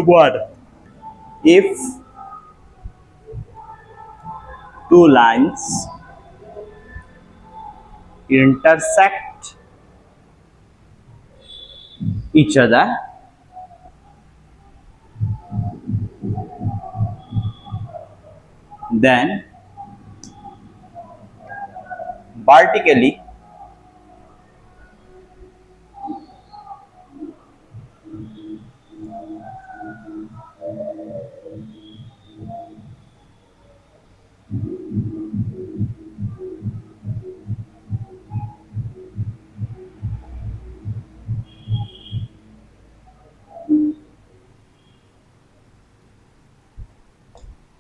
What? If two lines intersect each other, then vertically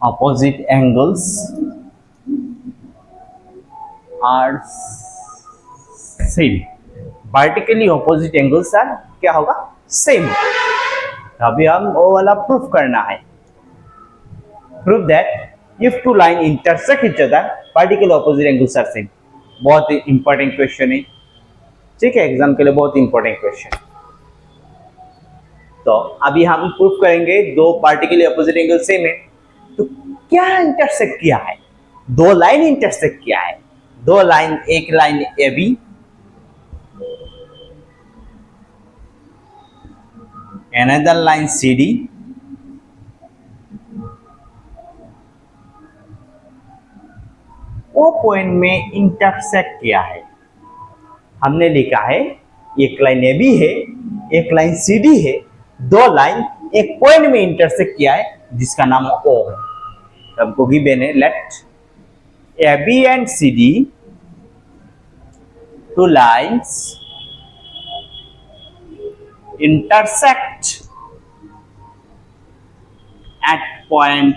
opposite angles are same. Vertically opposite angles are क्या होगा? Same. अभी हम वो वाला प्रूफ करना है. Prove that if two lines intersect each other, vertically opposite angles are same. बहुत important question है. ठीक है, एग्जाम के लिए बहुत इंपॉर्टेंट क्वेश्चन. तो अभी हम प्रूफ करेंगे दो पार्टिकली अपोजिट एंगल सेम है. तो क्या इंटरसेक्ट किया है? दो लाइन इंटरसेक्ट किया है. दो लाइन, एक line A B, another line CD, वो पॉइंट में इंटरसेक्ट किया है. हमने लिखा है एक लाइन ए बी है, एक लाइन सी डी है, दो लाइन एक पॉइंट में इंटरसेक्ट किया है जिसका नाम ओ है. हमको गिवन है let A B and C D, two lines intersect at point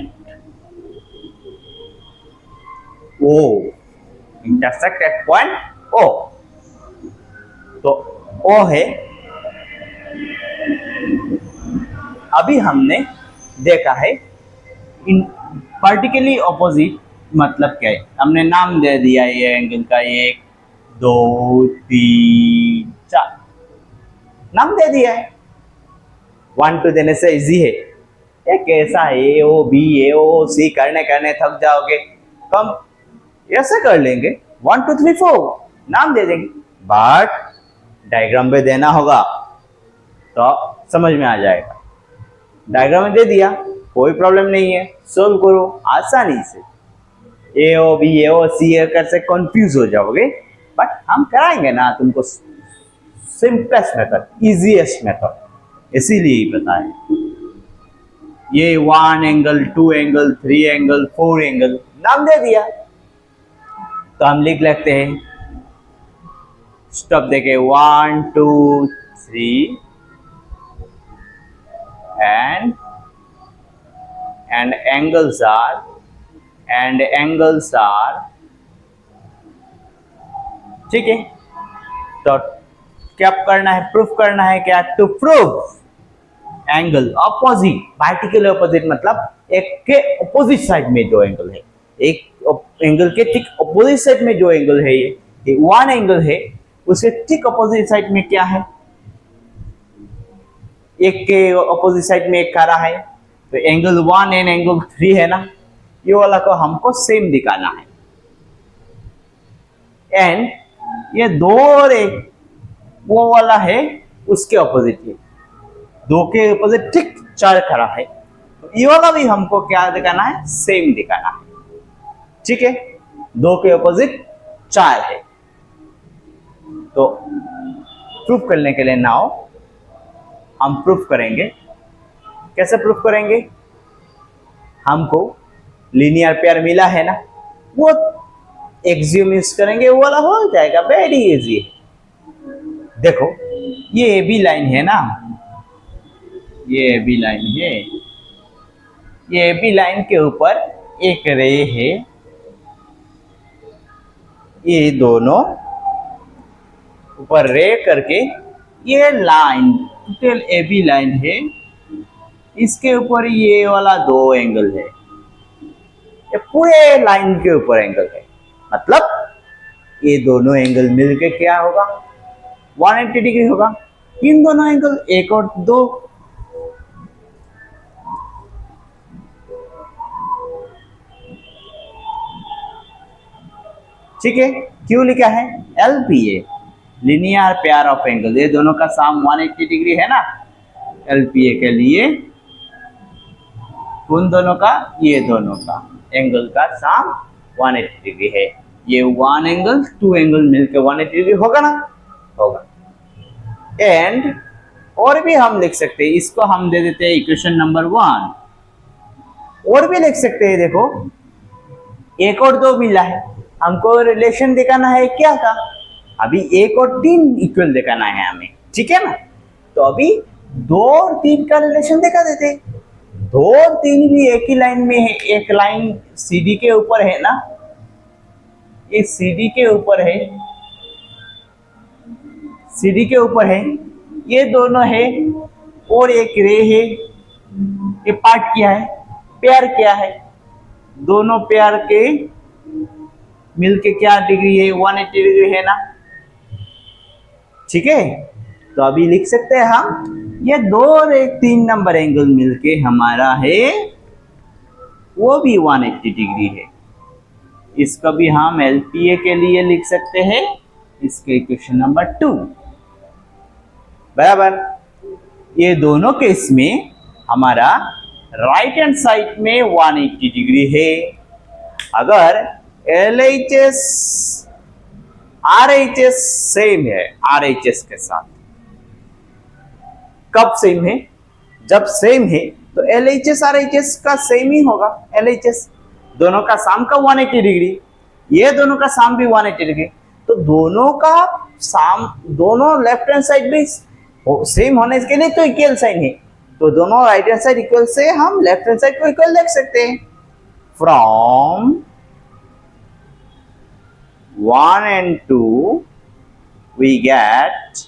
O. Intersect at point O. तो O है. अभी हमने देखा है इन पार्टिकली ऑपोजिट मतलब क्या है. हमने नाम दे दिया ये एंगल का, 1 2 3 4 नाम दे दिया है. 1 2 देने से इजी है. एक ऐसा ए ओ बी ए ओ सी करने करने थक जाओगे, कम ऐसे कर लेंगे. 1 2 3 4 नाम दे देंगे, बट डायग्राम पे देना होगा तो समझ में आ जाएगा. डायग्राम में दे दिया, कोई प्रॉब्लम नहीं है, सोल्व करो आसानी से. ए ओ बी ए ओ सी कर से कंफ्यूज हो जाओगे, बट हम कराएंगे ना तुमको सिंपलेस्ट मेथड, इजीएस्ट मेथड, इसीलिए बताएं. ये 1 एंगल 2 एंगल 3 एंगल 4 एंगल नाम दे दिया. तो हम लिख लेते हैं, स्टॉप देके 1 2 3 and angles are ठीक है. तो क्या करना है? प्रूफ करना है. क्या? To prove angle opposite, vertical opposite मतलब एक के अपोजिट साइड में जो एंगल है, एक एंगल के ठीक अपोजिट साइड में जो एंगल है, ये वन एंगल है, उसके ठीक अपोजिट साइड में क्या है? एक के अपोजिट साइड में एक खड़ा है, तो एंगल 1 एंड एंगल 3 है ना, ये वाला को हमको सेम दिखाना है. एंड ये दो और एक वो वाला है उसके अपोजिट है, दो के अपोजिट ठीक 4 खड़ा है, तो ये वाला भी हमको क्या दिखाना है? सेम दिखाना है. ठीक है, दो के अपोजिट 4 है. तो प्रूफ करने के लिए नाउ हम प्रूफ करेंगे. कैसे प्रूफ करेंगे? हमको लीनियर पेयर मिला है ना, वो एक्सियम यूज करेंगे, वो वाला हो जाएगा. Very easy. देखो ये ए बी लाइन है ना, ये ए बी लाइन है, ये ए बी लाइन के ऊपर एक रे है, ये दोनों ऊपर रे करके ये line total A B line है, इसके ऊपर ये वाला 2 एंगल है, ये पूरे लाइन के ऊपर एंगल है. मतलब ये दोनों एंगल मिलके क्या होगा? 180 डिग्री होगा. इन दोनों एंगल 1 और 2 ठीक है, क्यों लिखा है LPA, linear pair of angle, ये दोनों का सम 180 डिग्री है ना, LPA के लिए उन दोनों का, ये दोनों का एंगल का सम 180 डिग्री है। ये वन एंगल टू एंगल मिलकर 180 डिग्री होगा ना, होगा। एंड और भी हम लिख सकते हैं, इसको हम दे देते हैं इक्वेशन नंबर 1। और भी लिख सकते हैं, देखो एक और दो मिला है, हमको रिलेशन दिखाना है क्या का, अभी एक और तीन इक्वल दिखाना है हमें, ठीक है ना। तो अभी 2 और 3 का रिलेशन दिखा देते। 2 और 3 भी एक ही लाइन में है, एक लाइन CD के ऊपर है ना, ये CD के ऊपर है, CD के ऊपर है, ये दोनों है, और एक रे है, ये पार्ट क्या है, पेयर क्या है, दोनों पेयर के मिलके क्या डिग्री है, 180 डिग्री है ना, ठीक है। तो अभी लिख सकते हैं हम, ये 2 और 3 नंबर एंगल मिलके हमारा है वो भी 180 डिग्री है। इसको भी हम LPA के लिए लिख सकते हैं, इसके इक्वेशन नंबर 2 बराबर। ये दोनों केस में हमारा राइट हैंड साइड में 180 डिग्री है। अगर LHS RHS सेम है RHS के साथ, कब सेम है, जब सेम है तो LHS RHS का सेम ही होगा। LHS दोनों का सम का 180 डिग्री, ये दोनों का सम भी 180 डिग्री, तो दोनों का सम, दोनों लेफ्ट हैंड साइड भी सेम होने के लिए तो इक्वल साइन है, तो दोनों राइट हैंड साइड इक्वल से हम लेफ्ट हैंड साइड को इक्वल लिख सकते हैं। From 1 and 2 we get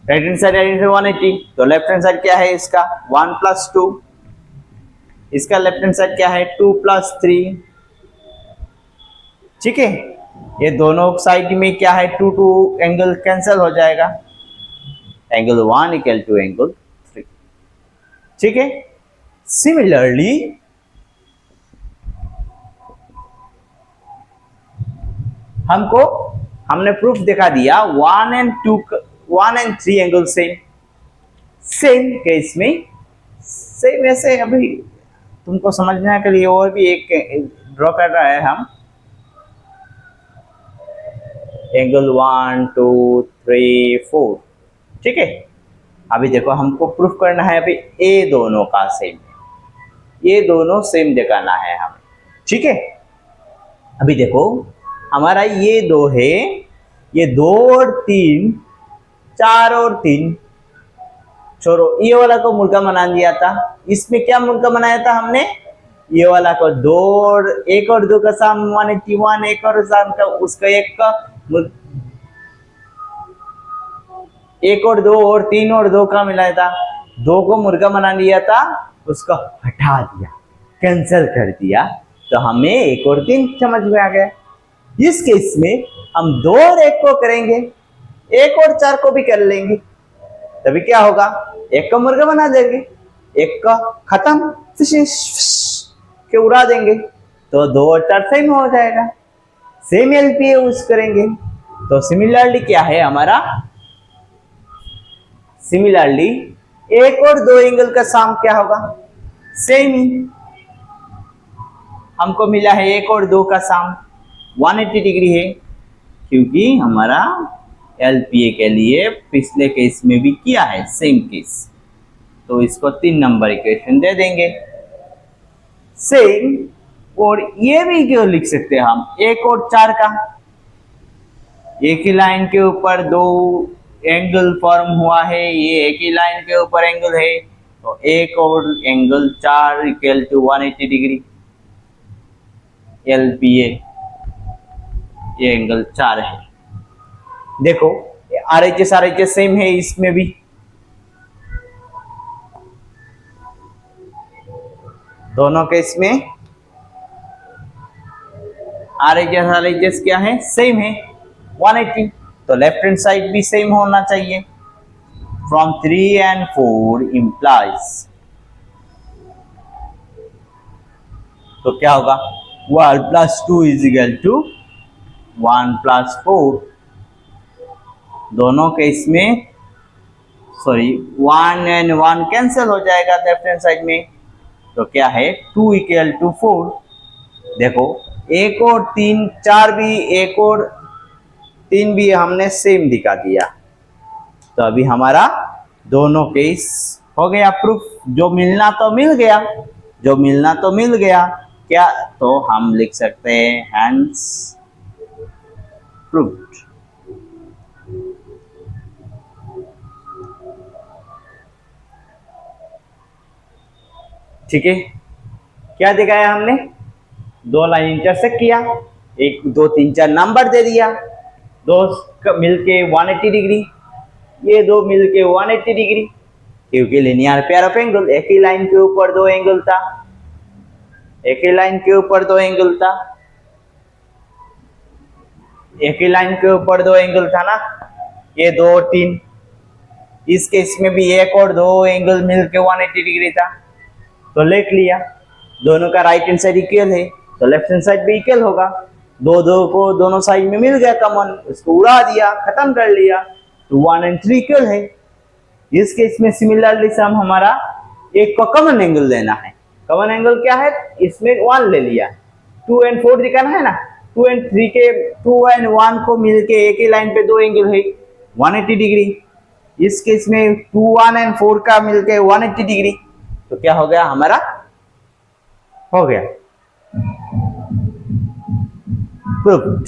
right hand side 180, तो लेफ्ट हैंड साइड क्या है इसका 1 + 2, इसका लेफ्ट हैंड साइड क्या है 2 + 3, ठीक है। ये दोनों साइड में क्या है 2 2 एंगल कैंसिल हो जाएगा, एंगल 1 = एंगल 3, ठीक है। सिमिलरली हमने प्रूफ दिखा दिया 1 and 3 एंगल सेम केस में सेम। ऐसे अभी तुमको समझने के लिए और भी एक ड्रॉ कर रहा है हम, एंगल 1 2 3 4, ठीक है। अभी देखो हमको प्रूफ करना है अभी ये दोनों का सेम, ये दोनों सेम दिखाना है हमें, ठीक है। अभी देखो हमारा ये 2 है, ये 2 और 3, 4 और 3, छोड़ो ये वाला को मुर्गा बना दिया था। इसमें क्या मुर्गा बनाया था हमने, ये वाला को 2 और 1 और 2 का सम 181, एक और सम का उसका 1 और 2 और 3 और 2 का मिलाया था, 2 को मुर्गा बना लिया था, उसको हटा दिया, कैंसिल कर दिया, तो हमें 1 और 3 समझ में आ गया। इस केस में हम 2 और 1 को करेंगे, 1 और 4 को भी कर लेंगे, तभी क्या होगा 1 का मुर्गा बना देंगे, 1 का खत्म के उड़ा देंगे, तो 2 और 4 सेम हो जाएगा, सेम LPA यूज करेंगे। तो सिमिलरली क्या है हमारा, सिमिलरली 1 और 2 एंगल का सम क्या होगा, सेम ही। हमको मिला है 1 और 2 का सम 180 डिग्री है, क्योंकि हमारा LPA के लिए पिछले केस में भी किया है सेम केस, तो इसको 3 नंबर इक्वेशन दे देंगे सेम। और ये भी क्यों लिख सकते हैं हम 1 और 4 का, एक ही लाइन के ऊपर 2 एंगल फॉर्म हुआ है, ये एक ही लाइन के ऊपर एंगल है, तो 1 और एंगल 4 = 180 डिग्री, LPA ये एंगल 4 है। देखो RHS सेम है इसमें भी, दोनों केस में RHS क्या है, सेम है 180, तो लेफ्ट हैंड साइड भी सेम होना चाहिए। फ्रॉम 3 and 4 implies, तो क्या होगा 1 plus 2 is equal to 1 plus 4। दोनों केस में सॉरी 1 एंड 1 कैंसिल हो जाएगा लेफ्ट हैंड साइड में, तो क्या है 2 इक्वल टू 4। देखो एक और 3 4 भी, एक और 3 भी हमने सेम दिखा दिया, तो अभी हमारा दोनों केस हो गया प्रूफ। जो मिलना तो मिल गया, जो मिलना तो मिल गया, क्या तो हम लिख सकते हैं हैंस प्रूव्ड। ठीक है, क्या दिखाया हमने, दो लाइन इंटरसेक्ट किया, 1 2 3 4 नंबर दे दिया, दो मिलके 180 डिग्री, ये दो मिलके 180 डिग्री, क्योंकि लिनियर पेयर ऑफ एंगल, एक ही लाइन के ऊपर दो एंगल था, एक ही लाइन के ऊपर दो एंगल था, एक ही लाइन के ऊपर दो एंगल था ना, ये 2 और 3। इस केस में भी एक और दो एंगल मिलके 180 डिग्री था, तो लिख लिया। दोनों का राइट हैंड साइड इक्वल है, तो लेफ्ट हैंड साइड भी इक्वल होगा। दो दो को दोनों साइड में मिल गया कॉमन, उसको उड़ा दिया, खत्म कर लिया, तो 1 एंड 3 इक्वल है। इस केस में सिमिलरली सम हमारा एक को कॉमन एंगल लेना है। कॉमन एंगल क्या है, इसमें 1 ले लिया, 2 एंड 4 दिखाना है ना, 2 एंड 3 के 2 एंड 1 को मिलके एक ही लाइन पे दो एंगल है 180 डिग्री। इस केस में 2 1 एंड 4 का मिलके 180 डिग्री, तो क्या हो गया हमारा, हो गया प्रूव्ड।